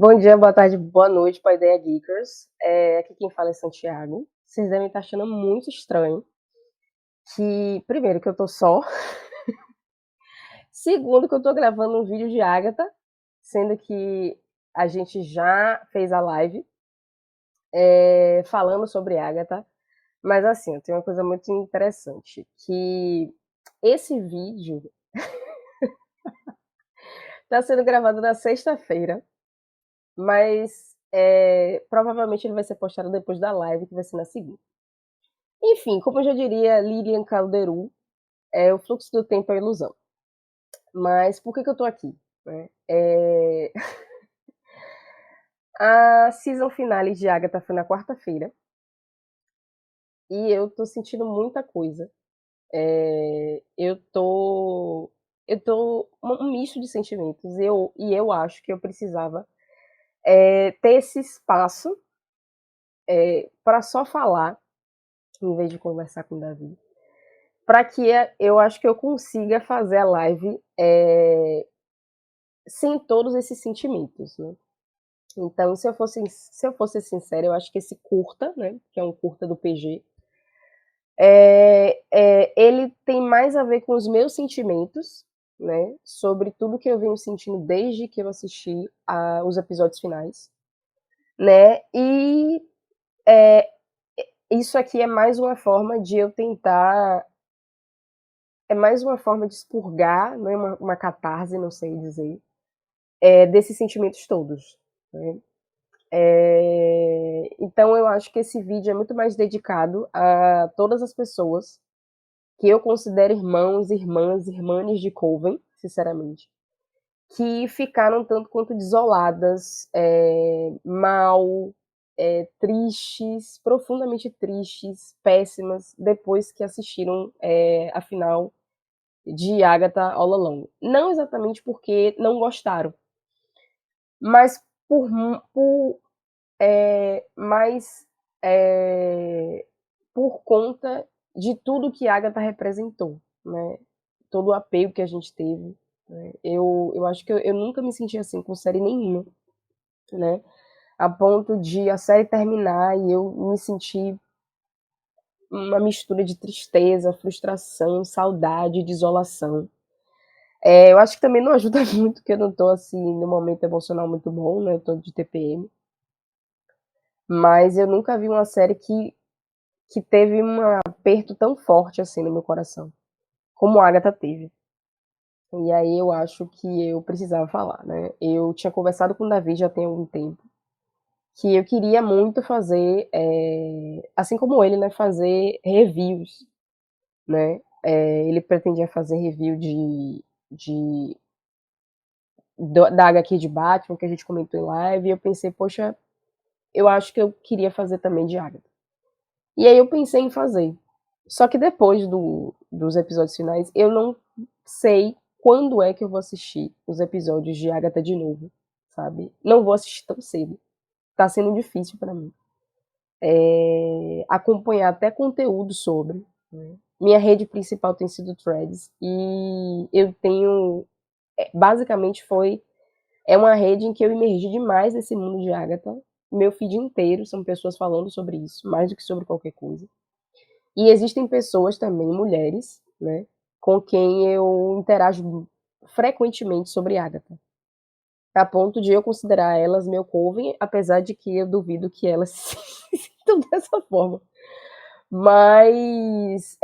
Bom dia, boa tarde, boa noite para a Ideia Geekers. Aqui quem fala é Santiago. Vocês devem estar achando muito estranho que, primeiro, que eu tô só. Segundo, que eu tô gravando um vídeo de Agatha, sendo que a gente já fez a live falando sobre Agatha. Mas assim, tem uma coisa muito interessante, que esse vídeo está sendo gravado na sexta-feira, mas provavelmente ele vai ser postado depois da live, que vai ser na segunda. Enfim, como eu já diria Lilian Calderu, o fluxo do tempo é ilusão. Mas por que eu tô aqui? Né? A season finale de Agatha foi na quarta-feira e eu tô sentindo muita coisa. Eu tô um misto de sentimentos e eu acho que eu precisava ter esse espaço para só falar, em vez de conversar com o Davi, para que eu acho que eu consiga fazer a live sem todos esses sentimentos, né? Então, se eu fosse sincera, eu acho que esse curta, né, que é um curta do PG, ele tem mais a ver com os meus sentimentos, né, sobre tudo que eu venho sentindo desde que eu assisti os episódios finais, né, e isso aqui é mais uma forma de eu tentar, é mais uma forma de expurgar, né, uma catarse, não sei dizer, desses sentimentos todos, né. Então eu acho que esse vídeo é muito mais dedicado a todas as pessoas que eu considero irmãos, irmãs, irmãs de Coven, sinceramente, que ficaram tanto quanto desoladas, mal, tristes, profundamente tristes, péssimas, depois que assistiram a final de Agatha All Along. Não exatamente porque não gostaram, mas mas por conta de tudo que Agatha representou, né? Todo o apego que a gente teve. Né? Eu acho que eu nunca me senti assim com série nenhuma, né? A ponto de a série terminar e eu me sentir uma mistura de tristeza, frustração, saudade, desolação. Eu acho que também não ajuda muito que eu não tô assim no momento emocional muito bom, né? Eu tô de TPM. Mas eu nunca vi uma série que teve um aperto tão forte assim no meu coração, como a Agatha teve. E aí eu acho que eu precisava falar, né? Eu tinha conversado com o Davi já tem algum tempo, que eu queria muito fazer, assim como ele, né, fazer reviews, né? Ele pretendia fazer review da HQ de Batman, que a gente comentou em live, e eu pensei, poxa, eu acho que eu queria fazer também de Agatha. E aí eu pensei em fazer. Só que depois dos episódios finais, eu não sei quando é que eu vou assistir os episódios de Agatha de novo, sabe? Não vou assistir tão cedo. Tá sendo difícil pra mim. Acompanhar até conteúdo sobre. Né? Minha rede principal tem sido Threads. E eu tenho. Basicamente é uma rede em que eu emergi demais nesse mundo de Agatha. Meu feed inteiro são pessoas falando sobre isso, mais do que sobre qualquer coisa. E existem pessoas também, mulheres, né, com quem eu interajo frequentemente sobre Agatha, a ponto de eu considerar elas meu coven, apesar de que eu duvido que elas se sintam dessa forma. Mas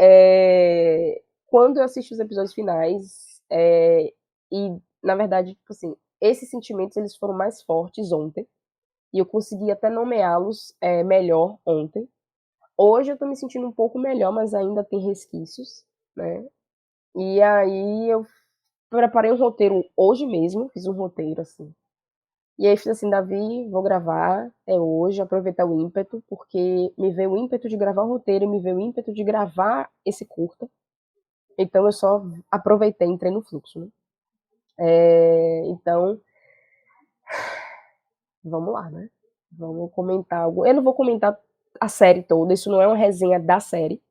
quando eu assisti os episódios finais, e na verdade, tipo assim, esses sentimentos eles foram mais fortes ontem, e eu consegui até nomeá-los melhor ontem. Hoje eu tô me sentindo um pouco melhor, mas ainda tem resquícios, né? E aí eu preparei um roteiro hoje mesmo, fiz um roteiro assim. E aí fiz assim, Davi, vou gravar, hoje, aproveitar o ímpeto, porque me veio o ímpeto de gravar o roteiro, me veio o ímpeto de gravar esse curta. Então eu só aproveitei, entrei no fluxo, né? Então, vamos lá, né? Vamos comentar algo. Eu não vou comentar a série toda, isso não é uma resenha da série.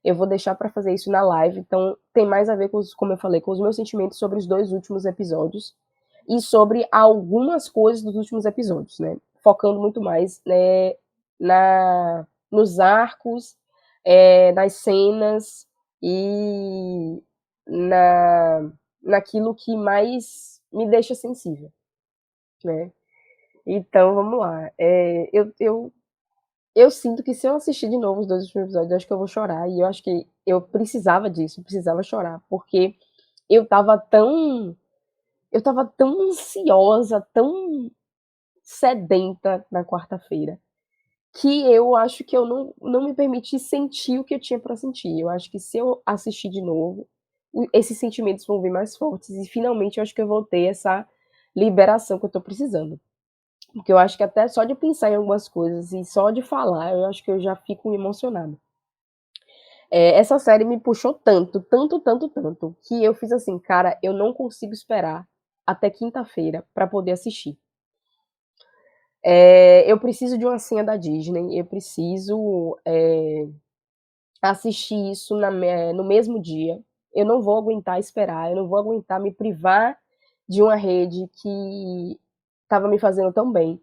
Eu vou deixar para fazer isso na live, então tem mais a ver com, como eu falei, com os meus sentimentos sobre os 2 últimos episódios. e sobre algumas coisas dos últimos episódios, né? Focando muito mais, né, nos arcos, nas cenas e naquilo que mais me deixa sensível, né? Então, vamos lá. Eu sinto que se eu assistir de novo os dois últimos episódios, eu acho que eu vou chorar. E eu acho que eu precisava disso, precisava chorar. Porque eu tava tão. Eu tava tão ansiosa, tão sedenta na quarta-feira, que eu acho que eu não me permiti sentir o que eu tinha pra sentir. Eu acho que se eu assistir de novo, esses sentimentos vão vir mais fortes. E finalmente eu acho que eu vou ter essa liberação que eu tô precisando. Porque eu acho que até só de pensar em algumas coisas e só de falar, eu acho que eu já fico emocionada. Essa série me puxou tanto, tanto, tanto, tanto, que eu fiz assim, cara, eu não consigo esperar até quinta-feira para poder assistir. Eu preciso de uma senha da Disney, eu preciso assistir isso no mesmo dia. Eu não vou aguentar esperar, eu não vou aguentar me privar de uma rede que estava me fazendo tão bem.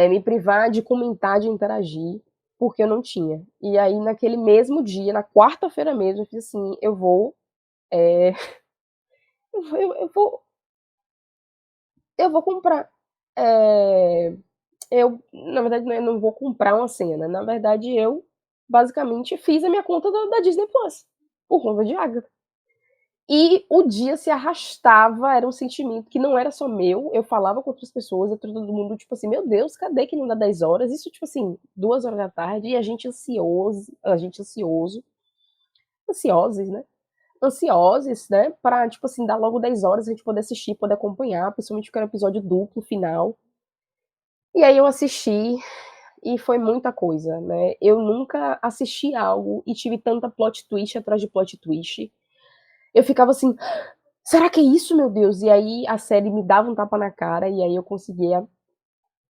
Me privar de comentar, de interagir, porque eu não tinha. E aí, naquele mesmo dia, na quarta-feira mesmo, eu fiz assim: eu vou. É, eu vou. Eu vou comprar. É, na verdade, eu não vou comprar uma cena. Na verdade, eu basicamente fiz a minha conta da Disney Plus, por conta de Agatha. E o dia se arrastava, era um sentimento que não era só meu, eu falava com outras pessoas, e todo mundo, tipo assim, meu Deus, cadê que não dá 10 horas? Isso, tipo assim, 2 horas da tarde, e a gente ansiosos, né? Ansiosos, né? Pra, tipo assim, dar logo 10 horas, a gente poder assistir, poder acompanhar, principalmente porque era um episódio duplo, final. E aí eu assisti, e foi muita coisa, né? Eu nunca assisti algo e tive tanta plot twist atrás de plot twist. Eu ficava assim, será que é isso, meu Deus? E aí a série me dava um tapa na cara e aí eu conseguia.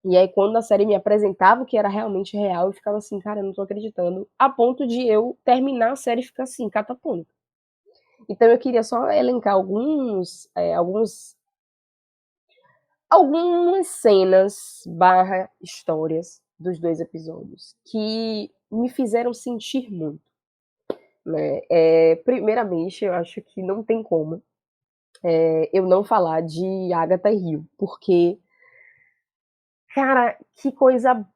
E aí quando a série me apresentava o que era realmente real, eu ficava assim, cara, eu não tô acreditando. A ponto de eu terminar a série e ficar assim, catatônica. Então eu queria só elencar algumas cenas barra histórias dos dois episódios que me fizeram sentir muito, né? Primeiramente, eu acho que não tem como eu não falar de Agatha Hill, porque, cara, que coisa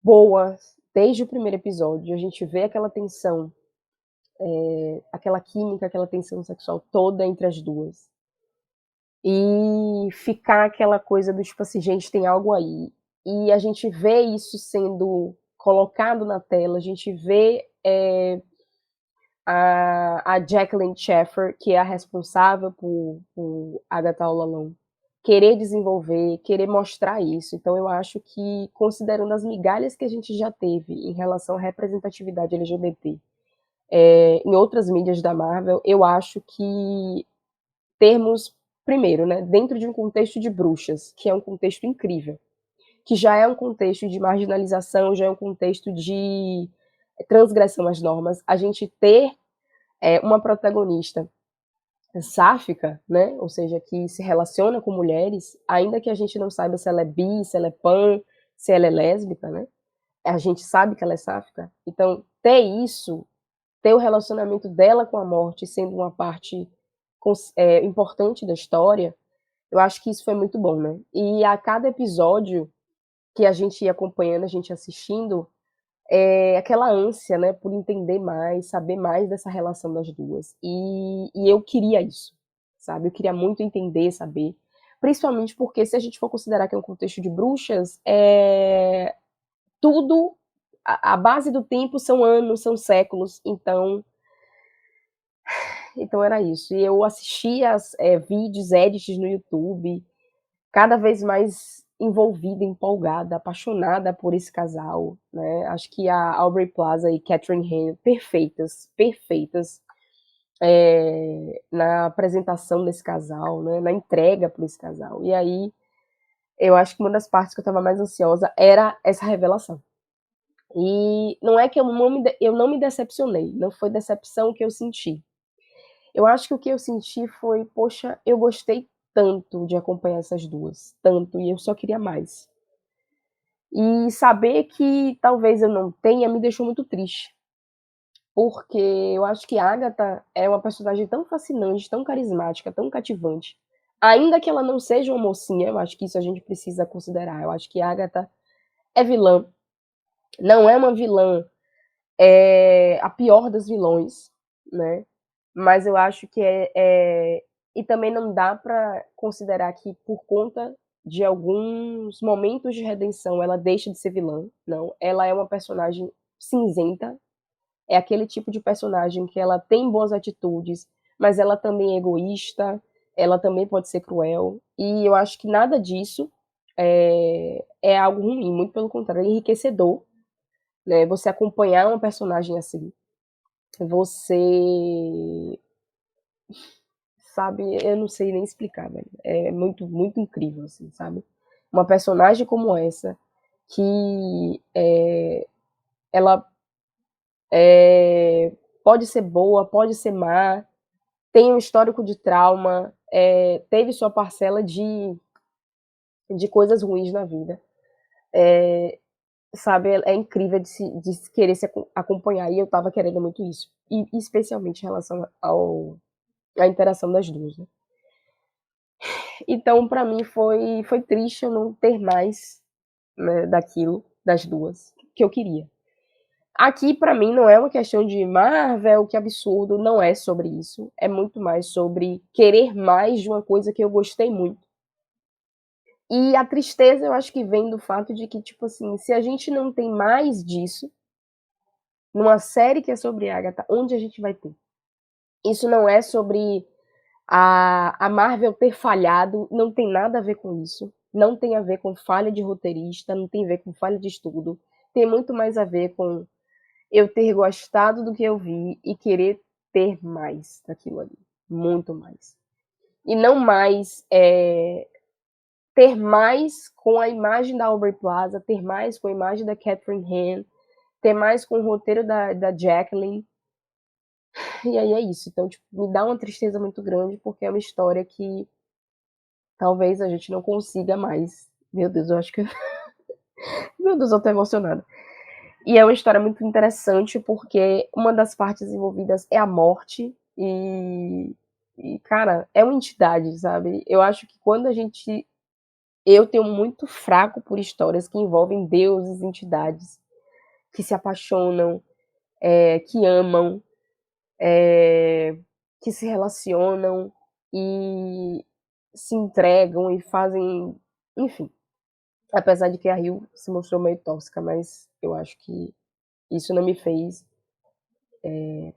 boa. Desde o primeiro episódio, a gente vê aquela tensão, aquela química, aquela tensão sexual toda entre as duas. E ficar aquela coisa do tipo assim, gente, tem algo aí. E a gente vê isso sendo colocado na tela, a gente vê a Jacqueline Sheffer, que é a responsável por Agatha All Alone, querer desenvolver, querer mostrar isso. Então eu acho que, considerando as migalhas que a gente já teve em relação à representatividade LGBT em outras mídias da Marvel, eu acho que termos, primeiro, né, dentro de um contexto de bruxas, que é um contexto incrível, que já é um contexto de marginalização, já é um contexto de transgressão às normas, a gente ter uma protagonista sáfica, né? Ou seja, que se relaciona com mulheres, ainda que a gente não saiba se ela é bi, se ela é pan, se ela é lésbica, né? A gente sabe que ela é sáfica. Então, ter isso, ter o relacionamento dela com a morte sendo uma parte importante da história, eu acho que isso foi muito bom, né? E a cada episódio que a gente ia acompanhando, a gente assistindo, aquela ânsia, né, por entender mais, saber mais dessa relação das duas. E eu queria isso, sabe? Eu queria muito entender, saber. Principalmente porque, se a gente for considerar que é um contexto de bruxas, tudo, a base do tempo são anos, são séculos, então era isso. E eu assistia vídeos, edits no YouTube, cada vez mais envolvida, empolgada, apaixonada por esse casal, né? Acho que a Aubrey Plaza e Catherine Hale, perfeitas, perfeitas na apresentação desse casal, né? Na entrega por esse casal. E aí, eu acho que uma das partes que eu estava mais ansiosa era essa revelação. E não é que eu não me decepcionei, não foi decepção que eu senti. Eu acho que o que eu senti foi, poxa, eu gostei tanto de acompanhar essas duas, tanto, e eu só queria mais. E saber que talvez eu não tenha me deixou muito triste, porque eu acho que a Agatha é uma personagem tão fascinante, tão carismática, tão cativante. Ainda que ela não seja uma mocinha, eu acho que isso a gente precisa considerar. Eu acho que a Agatha é vilã, não é uma vilã a pior dos vilões, né? Mas eu acho que e também não dá para considerar que por conta de alguns momentos de redenção ela deixa de ser vilã, não. Ela é uma personagem cinzenta, é aquele tipo de personagem que ela tem boas atitudes, mas ela também é egoísta, ela também pode ser cruel, e eu acho que nada disso é algo ruim, muito pelo contrário, é enriquecedor, né? Você acompanhar uma personagem assim, você sabe, eu não sei nem explicar, velho. É muito, muito incrível, assim, sabe? Uma personagem como essa, que ela pode ser boa, pode ser má, tem um histórico de trauma, teve sua parcela de coisas ruins na vida. Sabe, é incrível de se querer se acompanhar, e eu tava querendo muito isso. E especialmente em relação à interação das duas, né? Então, para mim, foi triste eu não ter mais, né, daquilo, das duas, que eu queria. Aqui, para mim, não é uma questão de Marvel, que absurdo, não é sobre isso. É muito mais sobre querer mais de uma coisa que eu gostei muito. E a tristeza, eu acho que vem do fato de que, tipo assim, se a gente não tem mais disso, numa série que é sobre Agatha, onde a gente vai ter? Isso não é sobre a Marvel ter falhado, não tem nada a ver com isso. Não tem a ver com falha de roteirista, não tem a ver com falha de estudo. Tem muito mais a ver com eu ter gostado do que eu vi e querer ter mais daquilo ali. Muito mais. E não mais ter mais com a imagem da Aubrey Plaza, ter mais com a imagem da Catherine Hahn, ter mais com o roteiro da Jacqueline. E aí é isso. Então, tipo, me dá uma tristeza muito grande, porque é uma história que talvez a gente não consiga mais. Meu Deus, eu acho que. Meu Deus, eu tô emocionada. E é uma história muito interessante, porque uma das partes envolvidas é a morte. Cara, é uma entidade, sabe? Eu acho que quando a gente. Eu tenho muito fraco por histórias que envolvem deuses, entidades, que se apaixonam, que amam, que se relacionam e se entregam e fazem. Enfim, apesar de que a Rio se mostrou meio tóxica, mas eu acho que isso não me fez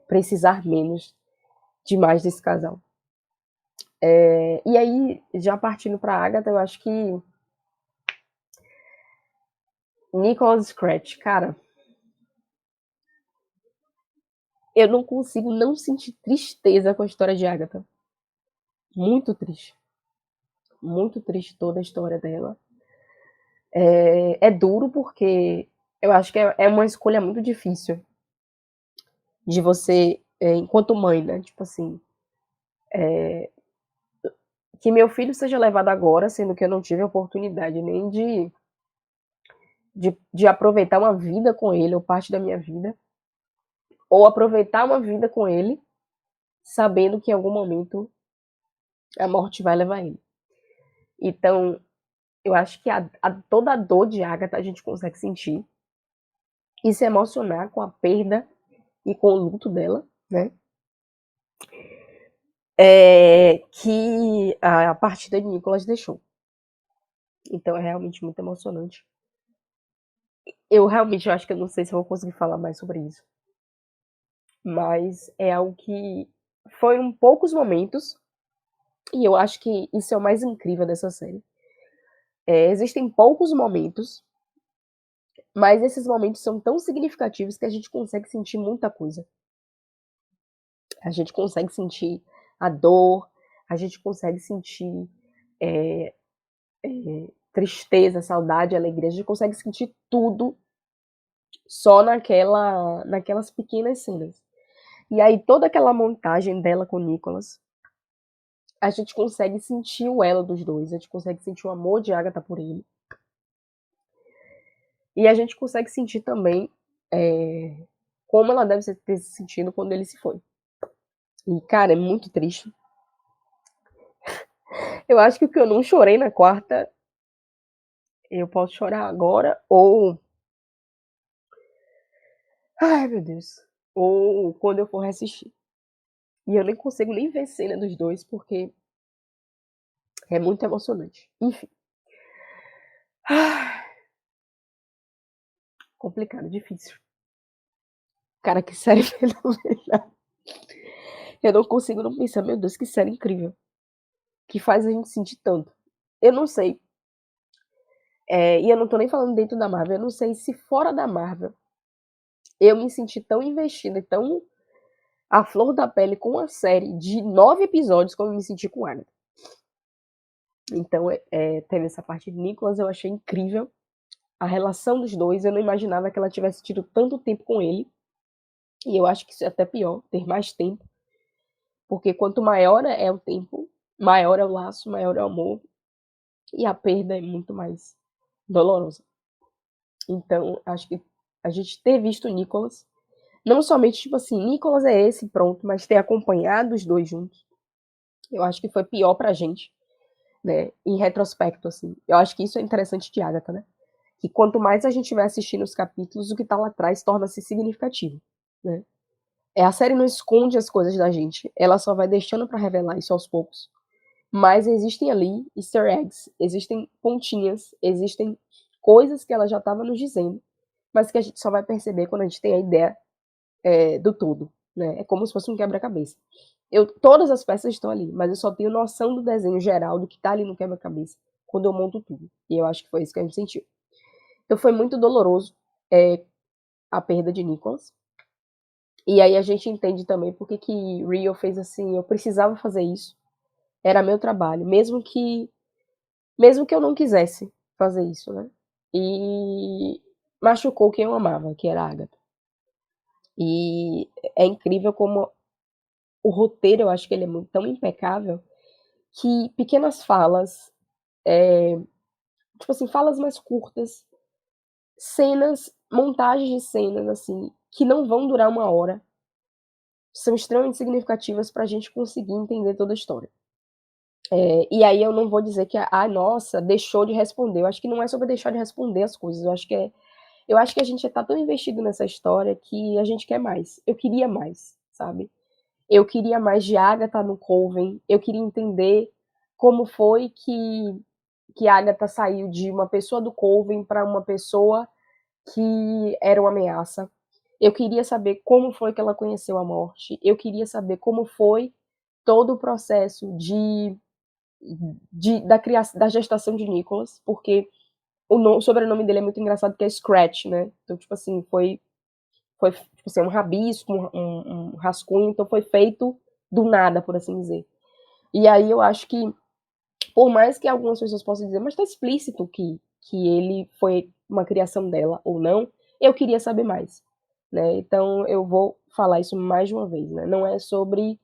precisar menos demais desse casal. E aí, já partindo pra Agatha, eu acho que Nicholas Scratch, cara, eu não consigo não sentir tristeza com a história de Agatha. Muito triste. Muito triste toda a história dela. É duro porque eu acho que é uma escolha muito difícil de você, enquanto mãe, né? Tipo assim, que meu filho seja levado agora, sendo que eu não tive a oportunidade nem de aproveitar uma vida com ele, ou parte da minha vida, ou aproveitar uma vida com ele, sabendo que em algum momento a morte vai levar ele. Então, eu acho que toda a dor de Agatha a gente consegue sentir e se emocionar com a perda e com o luto dela, né? Que a partida de Nicholas deixou. Então é realmente muito emocionante. Eu realmente acho que eu não sei se eu vou conseguir falar mais sobre isso. Mas é algo que foram poucos momentos, e eu acho que isso é o mais incrível dessa série. Existem poucos momentos, mas esses momentos são tão significativos que a gente consegue sentir muita coisa. A gente consegue sentir a dor, a gente consegue sentir é, tristeza, saudade, alegria, a gente consegue sentir tudo só naquelas pequenas cenas. E aí toda aquela montagem dela com o Nicholas, a gente consegue sentir o elo dos dois, a gente consegue sentir o amor de Agatha por ele. E a gente consegue sentir também como ela deve ter se sentido quando ele se foi. E, cara, é muito triste. Eu acho que o que eu não chorei na quarta, eu posso chorar agora, ou. Ai, meu Deus. Ou quando eu for reassistir. E eu nem consigo nem ver cena dos dois, porque é muito emocionante. Enfim. Complicado, difícil. Cara, que série fenomenal. Eu não consigo não pensar, meu Deus, que série incrível. Que faz a gente sentir tanto. Eu não sei. E eu não tô nem falando dentro da Marvel. Eu não sei se fora da Marvel eu me senti tão investida e tão à flor da pele com uma série de 9 episódios como eu me senti com Agatha. Então, teve essa parte de Nicholas, eu achei incrível. A relação dos dois, eu não imaginava que ela tivesse tido tanto tempo com ele. E eu acho que isso é até pior, ter mais tempo. Porque quanto maior é o tempo, maior é o laço, maior é o amor. E a perda é muito mais dolorosa. Então, acho que a gente ter visto o Nicholas, não somente, tipo assim, Nicholas é esse, pronto, mas ter acompanhado os dois juntos, eu acho que foi pior pra gente, né? Em retrospecto, assim. Eu acho que isso é interessante de Agatha, né? Que quanto mais a gente vai assistindo os capítulos, o que tá lá atrás torna-se significativo, né? A série não esconde as coisas da gente, ela só vai deixando pra revelar isso aos poucos. Mas existem ali easter eggs, existem pontinhas, existem coisas que ela já estava nos dizendo, mas que a gente só vai perceber quando a gente tem a ideia do todo, né? É como se fosse um quebra-cabeça. Todas as peças estão ali, mas eu só tenho noção do desenho geral, do que está ali no quebra-cabeça, quando eu monto tudo. E eu acho que foi isso que a gente sentiu. Então foi muito doloroso a perda de Nicholas. E aí a gente entende também porque que Rio fez assim, eu precisava fazer isso. Era meu trabalho, mesmo que eu não quisesse fazer isso, né? E machucou quem eu amava, que era a Agatha. E é incrível como o roteiro, eu acho que ele é tão impecável, que pequenas falas, tipo assim, falas mais curtas, cenas, montagens de cenas, assim, que não vão durar 1 hora, são extremamente significativas pra gente conseguir entender toda a história. E aí eu não vou dizer que, nossa, deixou de responder. Eu acho que não é sobre deixar de responder as coisas. Eu acho que a gente já tá tão investido nessa história que a gente quer mais. Eu queria mais, sabe? Eu queria mais de Agatha no Coven. Eu queria entender como foi que Agatha saiu de uma pessoa do Coven para uma pessoa que era uma ameaça. Eu queria saber como foi que ela conheceu a morte. Eu queria saber como foi todo o processo da gestação de Nicholas, porque o sobrenome dele é muito engraçado, que é Scratch, né? Então, tipo assim, foi tipo assim, um rabisco, um rascunho, então foi feito do nada, por assim dizer. E aí eu acho que, por mais que algumas pessoas possam dizer, mas tá explícito que ele foi uma criação dela ou não, eu queria saber mais, né? Então eu vou falar isso mais de uma vez, né? Não é sobre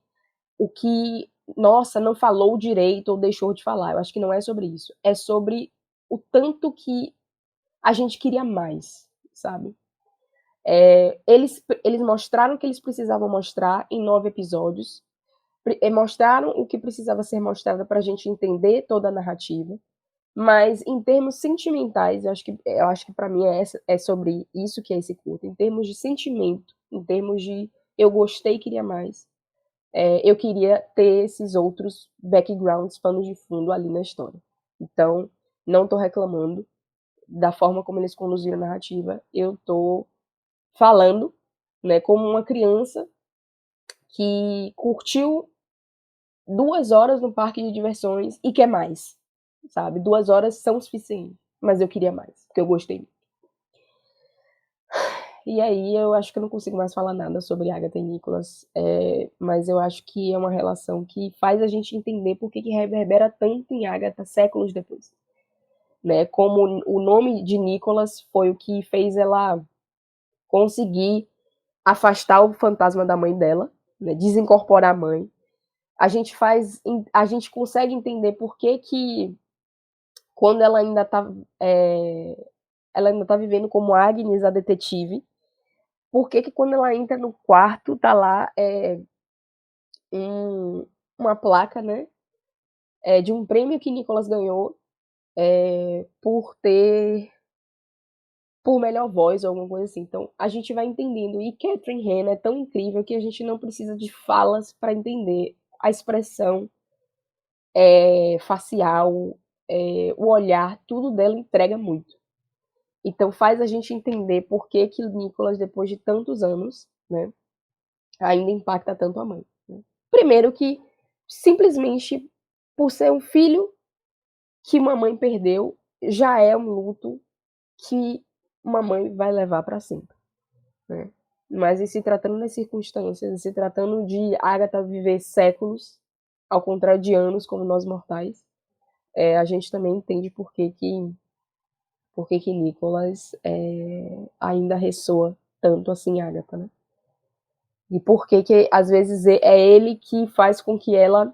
o que, nossa, não falou direito ou deixou de falar. Eu acho que não é sobre isso. É sobre o tanto que a gente queria mais, sabe? Eles mostraram o que eles precisavam mostrar em 9 episódios, mostraram o que precisava ser mostrado para a gente entender toda a narrativa, mas em termos sentimentais, eu acho que para mim é sobre isso que é esse curto, em termos de sentimento, em termos de eu gostei e queria mais. Eu queria ter esses outros backgrounds, panos de fundo ali na história. Então, não estou reclamando da forma como eles conduziram a narrativa, eu estou falando, né, como uma criança que curtiu 2 horas no parque de diversões e quer mais, sabe? 2 horas são suficientes, mas eu queria mais, porque eu gostei. E aí eu acho que eu não consigo mais falar nada sobre Agatha e Nicholas, mas eu acho que é uma relação que faz a gente entender por que reverbera tanto em Agatha séculos depois. Né? Como o nome de Nicholas foi o que fez ela conseguir afastar o fantasma da mãe dela, né? Desincorporar a mãe. a gente consegue entender por que quando ela ainda tá vivendo como Agnes, a detetive, por que quando ela entra no quarto tá lá uma placa, né, de um prêmio que Nicholas ganhou por melhor voz ou alguma coisa assim. Então a gente vai entendendo. E Catherine Hahn é tão incrível que a gente não precisa de falas para entender a expressão facial, o olhar, tudo dela entrega muito. Então faz a gente entender por que o Nicholas, depois de tantos anos, né, ainda impacta tanto a mãe. Né? Primeiro que simplesmente por ser um filho que uma mãe perdeu, já é um luto que uma mãe vai levar para sempre. Né? Mas em se tratando das circunstâncias, em se tratando de Agatha viver séculos, ao contrário de anos, como nós mortais, a gente também entende por que Nicholas ainda ressoa tanto assim Agatha, né? E por que às vezes é ele que faz com que ela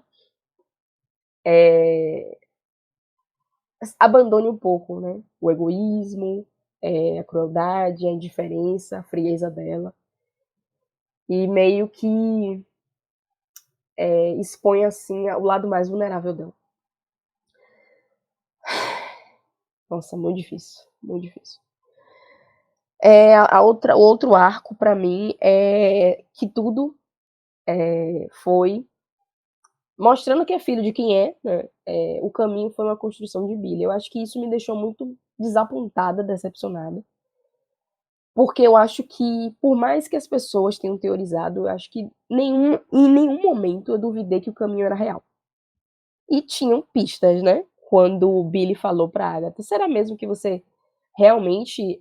abandone um pouco, né? O egoísmo, a crueldade, a indiferença, a frieza dela. E meio que expõe assim o lado mais vulnerável dela. Nossa, muito difícil, muito difícil. O outro arco para mim é que tudo foi mostrando que é filho de quem né? O caminho foi uma construção de Billy. Eu acho que isso me deixou muito desapontada, decepcionada. Porque eu acho que, por mais que as pessoas tenham teorizado, eu acho que em nenhum momento eu duvidei que o caminho era real. E tinham pistas, né? Quando o Billy falou pra Agatha, será mesmo que você realmente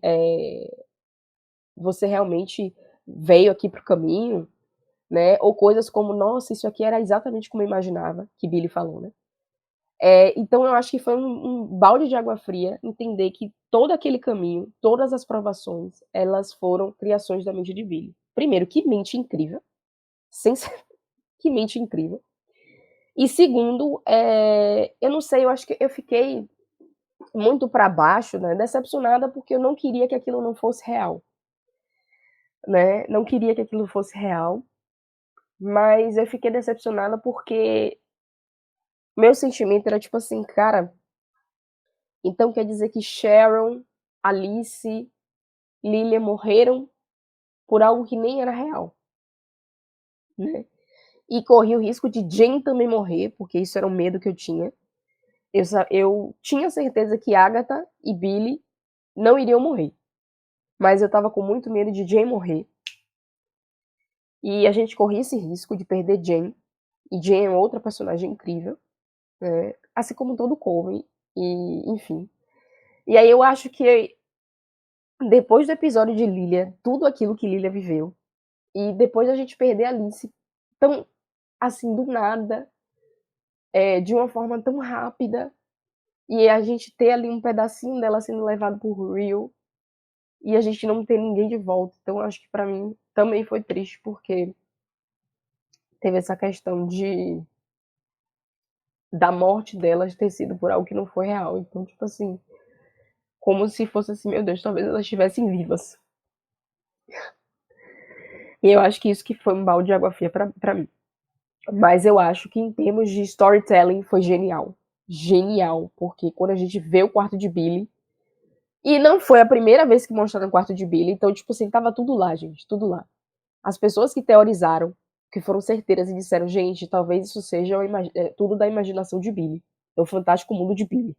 veio aqui pro caminho, né? Ou coisas como, nossa, isso aqui era exatamente como eu imaginava, que Billy falou, né? Então eu acho que foi um balde de água fria entender que todo aquele caminho, todas as provações, elas foram criações da mente de Billy. Primeiro, que mente incrível. Que mente incrível. E segundo, eu não sei, eu acho que eu fiquei muito para baixo, né, decepcionada, porque eu não queria que aquilo não fosse real. Né? Não queria que aquilo fosse real, mas eu fiquei decepcionada porque meu sentimento era tipo assim, cara, então quer dizer que Sharon, Alice, Lilia morreram por algo que nem era real, né? E corri o risco de Jane também morrer, porque isso era um medo que eu tinha. Eu tinha certeza que Agatha e Billy não iriam morrer, mas eu tava com muito medo de Jane morrer. E a gente corria esse risco de perder Jane, e Jane é outra personagem incrível, né? Assim como todo o Coven, e enfim. E aí eu acho que depois do episódio de Lilia, tudo aquilo que Lilia viveu, e depois a gente perder a Alice tão assim do nada, de uma forma tão rápida, e a gente ter ali um pedacinho dela sendo levado por Rio, e a gente não ter ninguém de volta. Então eu acho que pra mim também foi triste, porque teve essa questão da morte delas ter sido por algo que não foi real. Então, tipo assim, como se fosse assim, meu Deus, talvez elas estivessem vivas. E eu acho que isso que foi um balde de água fria pra mim. Mas eu acho que em termos de storytelling foi genial. Genial, porque quando a gente vê o quarto de Billy, e não foi a primeira vez que mostraram o quarto de Billy, então, tipo assim, tava tudo lá, gente, tudo lá. As pessoas que teorizaram, que foram certeiras e disseram, gente, talvez isso seja tudo da imaginação de Billy. É o fantástico mundo de Billy.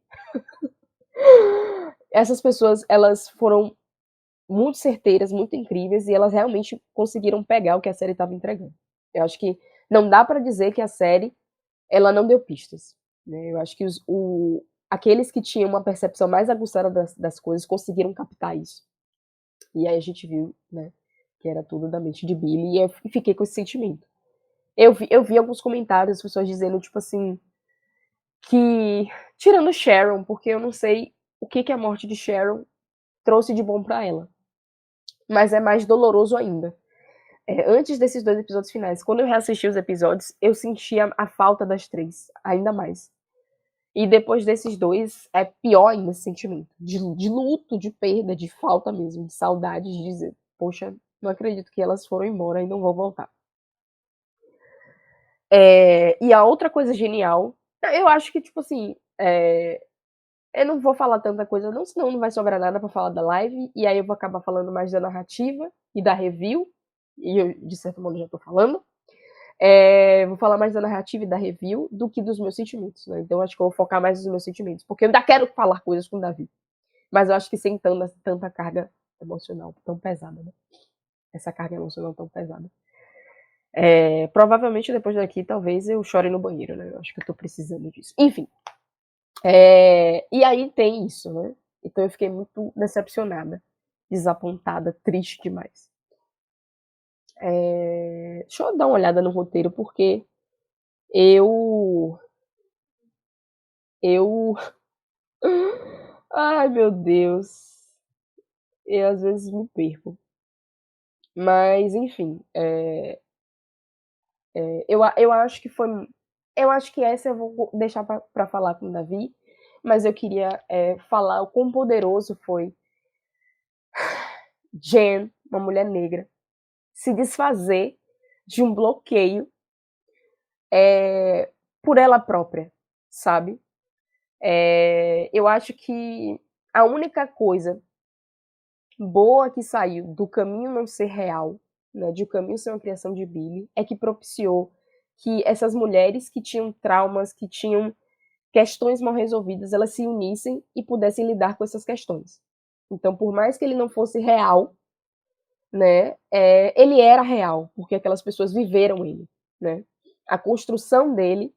Essas pessoas, elas foram muito certeiras, muito incríveis, e elas realmente conseguiram pegar o que a série estava entregando. Eu acho que não dá para dizer que a série ela não deu pistas. Né? Eu acho que aqueles que tinham uma percepção mais aguçada das coisas conseguiram captar isso. E aí a gente viu, né, que era tudo da mente de Billy, e eu fiquei com esse sentimento. Eu vi alguns comentários, as pessoas dizendo, tipo assim, que tirando Sharon, porque eu não sei o que a morte de Sharon trouxe de bom para ela. Mas é mais doloroso ainda. Antes desses 2 episódios finais, quando eu reassisti os episódios, eu sentia a falta das 3, ainda mais. E depois desses 2, é pior ainda esse sentimento, de luto, de perda, de falta mesmo, de saudade, de dizer: "Poxa, não acredito que elas foram embora e não vão voltar". E a outra coisa genial, eu acho que, tipo assim, eu não vou falar tanta coisa não, senão não vai sobrar nada pra falar da live, e aí eu vou acabar falando mais da narrativa e da review, e eu, de certo modo, já tô falando. Vou falar mais da narrativa e da review do que dos meus sentimentos, né? Então acho que eu vou focar mais nos meus sentimentos, porque eu ainda quero falar coisas com o Davi, mas eu acho que sem tanta carga emocional tão pesada, né? Essa carga emocional tão pesada. Provavelmente depois daqui, talvez eu chore no banheiro, né? Eu acho que eu tô precisando disso. Enfim. E aí tem isso, né? Então eu fiquei muito decepcionada, desapontada, triste demais. Deixa eu dar uma olhada no roteiro, porque eu. Eu. Ai, meu Deus. Eu às vezes me perco. Mas, enfim. Eu acho que foi. Eu acho que essa eu vou deixar pra falar com o Davi. Mas eu queria falar o quão poderoso foi Jen, uma mulher negra, se desfazer de um bloqueio por ela própria, sabe? Eu acho que a única coisa boa que saiu do caminho não ser real, né, de o caminho ser uma criação de Billy, é que propiciou que essas mulheres que tinham traumas, que tinham questões mal resolvidas, elas se unissem e pudessem lidar com essas questões. Então, por mais que ele não fosse real, né, ele era real, porque aquelas pessoas viveram ele, né? A construção dele,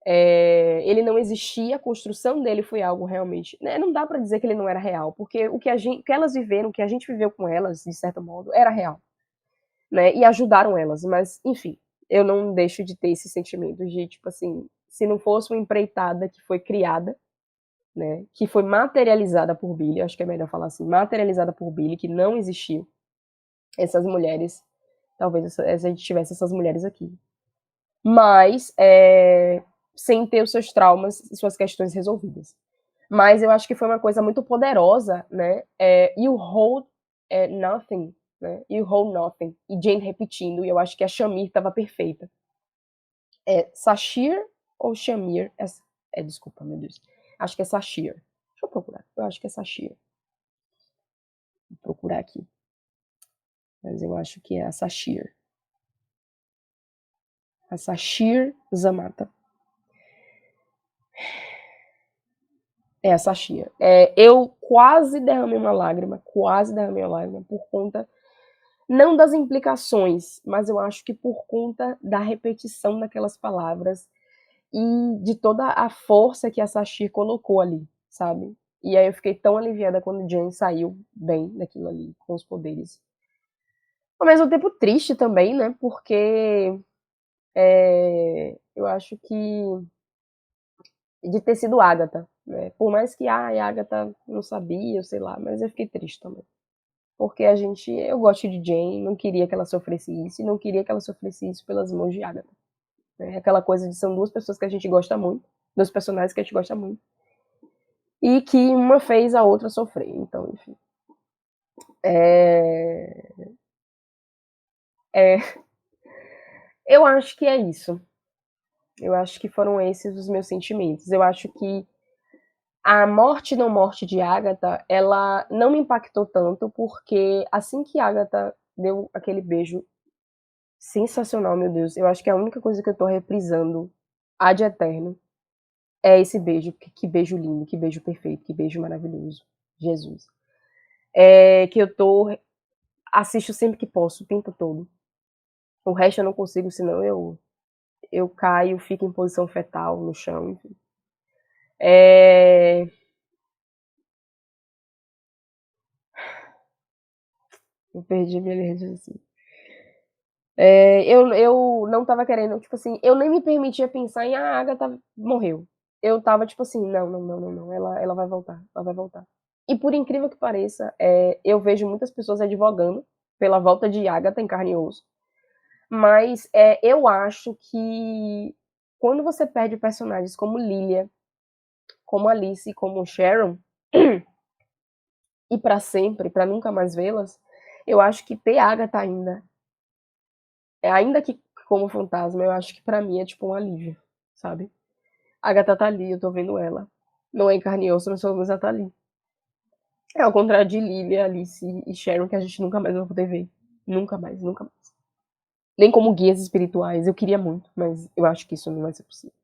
ele não existia, a construção dele foi algo realmente, né, não dá para dizer que ele não era real, porque o que elas viveram, o que a gente viveu com elas, de certo modo, era real, né? E ajudaram elas, mas enfim, eu não deixo de ter esse sentimento de tipo assim, se não fosse uma empreitada que foi criada, né, que foi materializada por Billy, acho que é melhor falar assim, materializada por Billy, que não existiu, essas mulheres, talvez a gente tivesse essas mulheres aqui. Mas sem ter os seus traumas e suas questões resolvidas. Mas eu acho que foi uma coisa muito poderosa, né? You hold nothing, né? You hold nothing. E Jane repetindo, e eu acho que a Shamir estava perfeita. Sashir ou Shamir? Desculpa, meu Deus. Acho que é Sashir. Deixa eu procurar. Eu acho que é Sashir. Vou procurar aqui. Mas eu acho que é a Sashir. A Sashir Zamata. É a Sashir. Eu quase derramei uma lágrima por conta, não das implicações, mas eu acho que por conta da repetição daquelas palavras e de toda a força que a Sashir colocou ali, sabe? E aí eu fiquei tão aliviada quando Jane saiu bem daquilo ali, com os poderes. Ao mesmo tempo triste também, né? Porque eu acho que de ter sido Agatha, né? Por mais que a Agatha não sabia, eu sei lá, mas eu fiquei triste também. Porque eu gosto de Jane, não queria que ela sofresse isso, e não queria que ela sofresse isso pelas mãos de Agatha. Né? Aquela coisa de são duas pessoas que a gente gosta muito, dois personagens que a gente gosta muito, e que uma fez a outra sofrer. Então, enfim. Eu acho que é isso. Eu acho que foram esses os meus sentimentos. Eu acho que a morte não morte de Agatha, ela não me impactou tanto, porque assim que Agatha deu aquele beijo sensacional, meu Deus, eu acho que a única coisa que eu tô reprisando ad eterno é esse beijo. Que beijo lindo, que beijo perfeito, que beijo maravilhoso. Jesus. Que eu assisto sempre que posso, o tempo todo. O resto eu não consigo, senão eu caio, fico em posição fetal no chão, enfim. Eu perdi minha linha de raciocínio. Eu não tava querendo, tipo assim, eu nem me permitia pensar em a Agatha morreu. Eu tava tipo assim, não, não, não, não, não, ela vai voltar, ela vai voltar. E por incrível que pareça, eu vejo muitas pessoas advogando pela volta de Agatha em carne e osso. Mas eu acho que quando você perde personagens como Lilia, como Alice, como Sharon, e para sempre, para nunca mais vê-las, eu acho que ter Agatha ainda que como fantasma, eu acho que para mim é tipo um alívio, sabe? Agatha tá ali, eu tô vendo ela. Não é em carne e osso, mas pelo menos ela tá ali. É ao contrário de Lilia, Alice e Sharon, que a gente nunca mais vai poder ver. Nunca mais, nunca mais. Nem como guias espirituais. Eu queria muito, mas eu acho que isso não vai ser possível.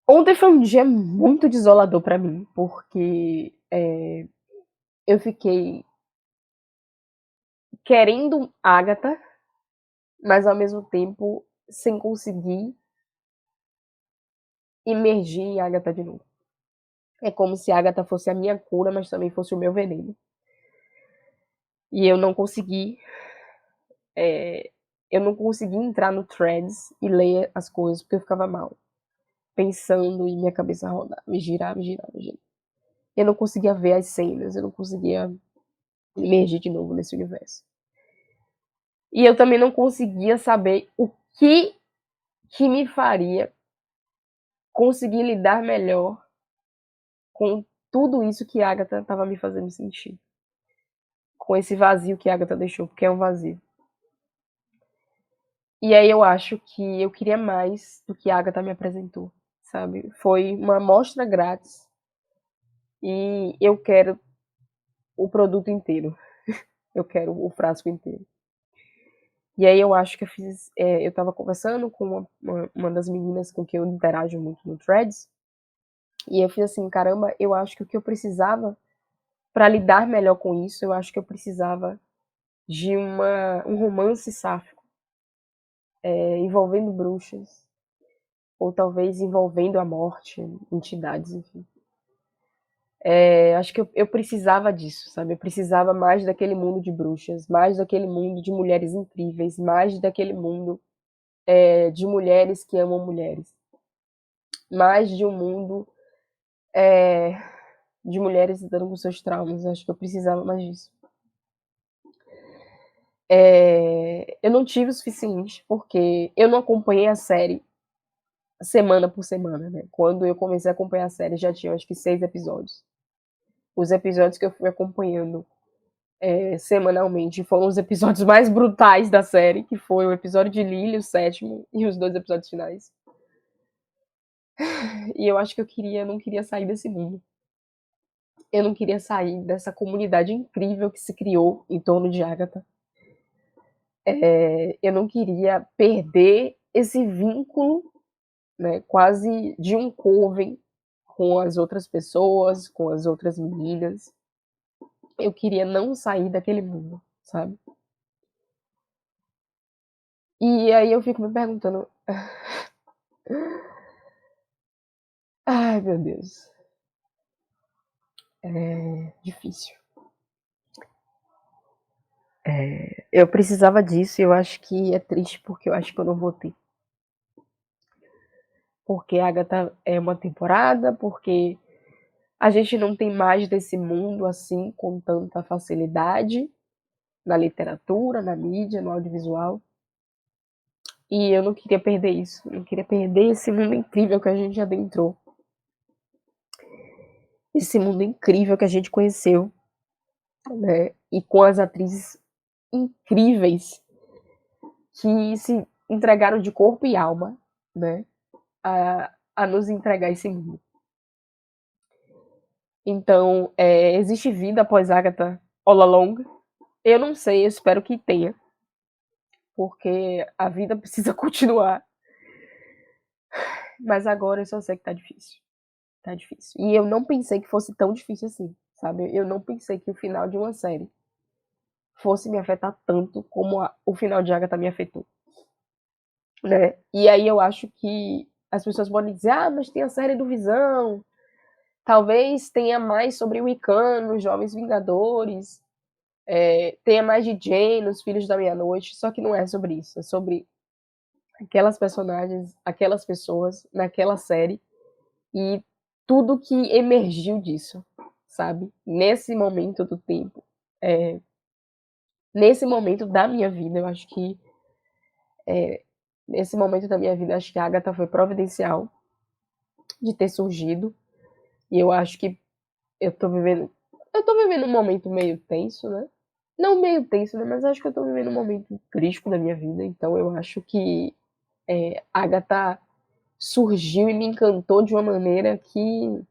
Ontem foi um dia muito desolador pra mim, porque eu fiquei querendo Agatha, mas ao mesmo tempo sem conseguir imergir em Agatha de novo. É como se Agatha fosse a minha cura, mas também fosse o meu veneno. E eu não consegui entrar no Threads e ler as coisas porque eu ficava mal, pensando e minha cabeça rodar, me girar, me girar, me girar. Eu não conseguia ver as cenas, eu não conseguia emergir de novo nesse universo. E eu também não conseguia saber o que me faria conseguir lidar melhor com tudo isso que Agatha estava me fazendo sentir. Com esse vazio que Agatha deixou, porque é um vazio. E aí eu acho que eu queria mais do que Agatha me apresentou, sabe? Foi uma amostra grátis e eu quero o produto inteiro. Eu quero o frasco inteiro. E aí eu acho que eu tava conversando com uma das meninas com quem eu interajo muito no Threads, e eu fiz assim, caramba, eu acho que o que eu precisava para lidar melhor com isso, eu acho que eu precisava de um romance sáfico, envolvendo bruxas, ou talvez envolvendo a morte, entidades, enfim. Acho que eu precisava disso, sabe? Eu precisava mais daquele mundo de bruxas, mais daquele mundo de mulheres incríveis, mais daquele mundo de mulheres que amam mulheres, mais de um mundo de mulheres lidando com seus traumas. Acho que eu precisava mais disso. Eu não tive o suficiente, porque eu não acompanhei a série semana por semana, né? Quando eu comecei a acompanhar a série, já tinha acho que 6 episódios. Os episódios que eu fui acompanhando semanalmente foram os episódios mais brutais da série, que foi o episódio de Lily, o 7º, e os 2 episódios finais. E eu acho que não queria sair desse mundo. Eu não queria sair dessa comunidade incrível que se criou em torno de Agatha. Eu não queria perder esse vínculo, né, quase de um coven com as outras pessoas, com as outras meninas. Eu queria não sair daquele mundo, sabe? E aí eu fico me perguntando. Ai, meu Deus. É difícil. Eu precisava disso e eu acho que é triste porque eu acho que eu não vou ter. Porque a Agatha é uma temporada, porque a gente não tem mais desse mundo assim com tanta facilidade na literatura, na mídia, no audiovisual. E eu não queria perder isso, não queria perder esse mundo incrível que a gente adentrou. Esse mundo incrível que a gente conheceu, né? E com as atrizes incríveis que se entregaram de corpo e alma, né? A nos entregar esse mundo. Então, existe vida após Agatha all along? Eu não sei, eu espero que tenha. Porque a vida precisa continuar. Mas agora eu só sei que tá difícil. Tá difícil. E eu não pensei que fosse tão difícil assim, sabe? Eu não pensei que o final de uma série fosse me afetar tanto como o final de Agatha me afetou, né? E aí eu acho que as pessoas podem dizer, mas tem a série do Visão, talvez tenha mais sobre o Wiccan nos Jovens Vingadores, tenha mais de Jane nos Filhos da Meia-Noite, só que não é sobre isso, é sobre aquelas personagens, aquelas pessoas naquela série e tudo que emergiu disso, sabe? Nesse momento do tempo. nesse momento da minha vida, eu acho que nesse momento da minha vida, acho que a Agatha foi providencial de ter surgido. E eu acho que eu tô vivendo um momento meio tenso, né? Não meio tenso, né? Mas acho que eu tô vivendo um momento crítico da minha vida. Então eu acho que Agatha surgiu e me encantou de uma maneira que,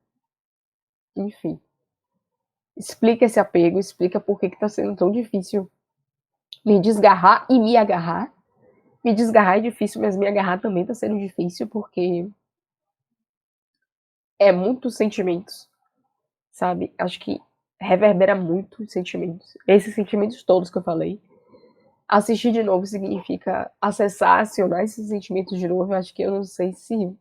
enfim, explica esse apego, explica por que tá sendo tão difícil me desgarrar e me agarrar. Me desgarrar é difícil, mas me agarrar também tá sendo difícil, porque é muitos sentimentos, sabe? Acho que reverbera muito os sentimentos. Esses sentimentos todos que eu falei. Assistir de novo significa acessar, acionar esses sentimentos de novo. Eu acho que eu não sei se.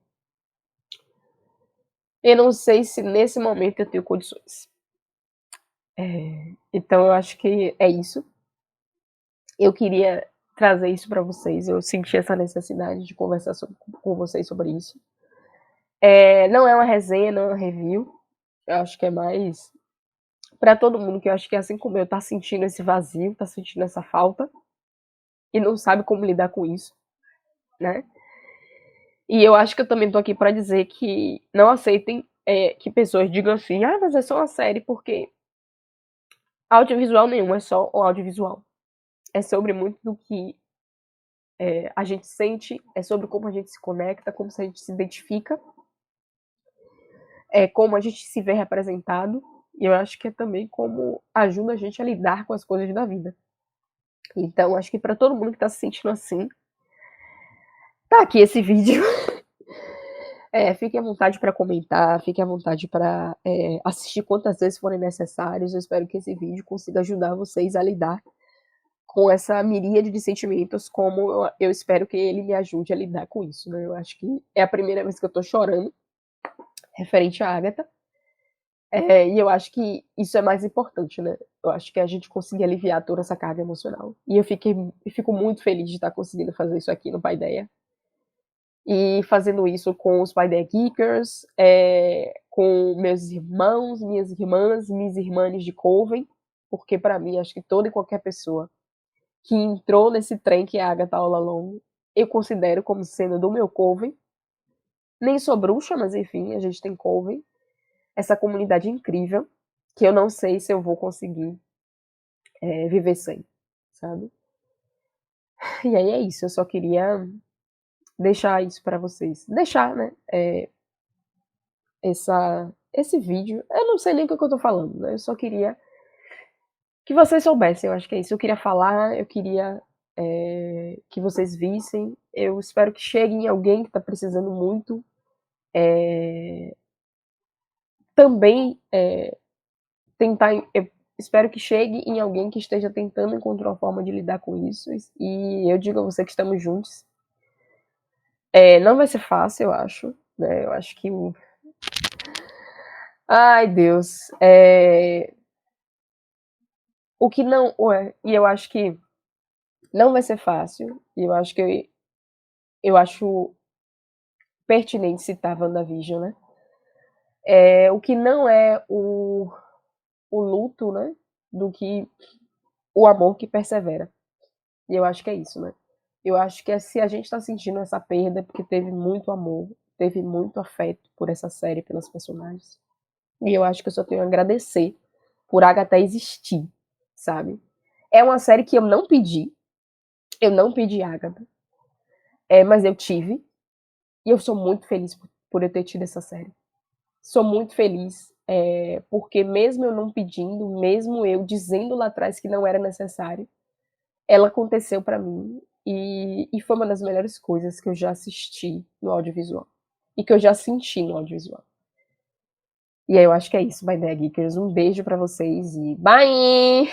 Eu não sei se nesse momento eu tenho condições. Então eu acho que é isso. Eu queria trazer isso para vocês. Eu senti essa necessidade de conversar com vocês sobre isso. Não é uma resenha, não é uma review. Eu acho que é mais para todo mundo que eu acho que assim como eu tá sentindo esse vazio, tá sentindo essa falta e não sabe como lidar com isso, né? E eu acho que eu também tô aqui para dizer que não aceitem que pessoas digam assim, mas é só uma série, porque audiovisual nenhum é só o audiovisual. É sobre muito do que a gente sente, é sobre como a gente se conecta, como a gente se identifica, como a gente se vê representado, e eu acho que é também como ajuda a gente a lidar com as coisas da vida. Então, acho que para todo mundo que tá se sentindo assim, tá aqui esse vídeo. Fique à vontade para comentar, fique à vontade para assistir quantas vezes forem necessários. Eu espero que esse vídeo consiga ajudar vocês a lidar com essa miríade de sentimentos, como eu espero que ele me ajude a lidar com isso, né? Eu acho que é a primeira vez que eu tô chorando referente à Agatha. E eu acho que isso é mais importante, né? Eu acho que a gente conseguir aliviar toda essa carga emocional. E eu fico muito feliz de estar conseguindo fazer isso aqui no Paideia. E fazendo isso com os Paideia Geekers, com meus irmãos, minhas irmãs, minhas irmãs de Coven, porque para mim, acho que toda e qualquer pessoa que entrou nesse trem que é a Agatha All Along, eu considero como sendo do meu Coven. Nem sou bruxa, mas enfim, a gente tem Coven. Essa comunidade incrível, que eu não sei se eu vou conseguir viver sem, sabe? E aí é isso, eu só queria deixar isso para vocês. Deixar, né? Esse vídeo. Eu não sei nem o que eu tô falando, né? Eu só queria que vocês soubessem, eu acho que é isso. Eu queria falar, eu queria que vocês vissem. Eu espero que chegue em alguém que tá precisando muito. Também tentar. Eu espero que chegue em alguém que esteja tentando encontrar uma forma de lidar com isso. E eu digo a você que estamos juntos. Não vai ser fácil, eu acho. Né? Eu acho que. Ai, Deus. O que não. E eu acho que não vai ser fácil. E eu acho que eu acho pertinente citar WandaVision, né? O que não é o luto, né? Do que o amor que persevera. E eu acho que é isso, né? Eu acho que se a gente tá sentindo essa perda é porque teve muito amor, teve muito afeto por essa série, pelas personagens. E eu acho que eu só tenho a agradecer por Agatha existir, sabe? É uma série que eu não pedi Agatha, mas eu tive, e eu sou muito feliz por eu ter tido essa série. Sou muito feliz, porque mesmo eu não pedindo, mesmo eu dizendo lá atrás que não era necessário, ela aconteceu pra mim e foi uma das melhores coisas que eu já assisti no audiovisual e que eu já senti no audiovisual. E aí eu acho que é isso, By The Geekers. Um beijo pra vocês e bye!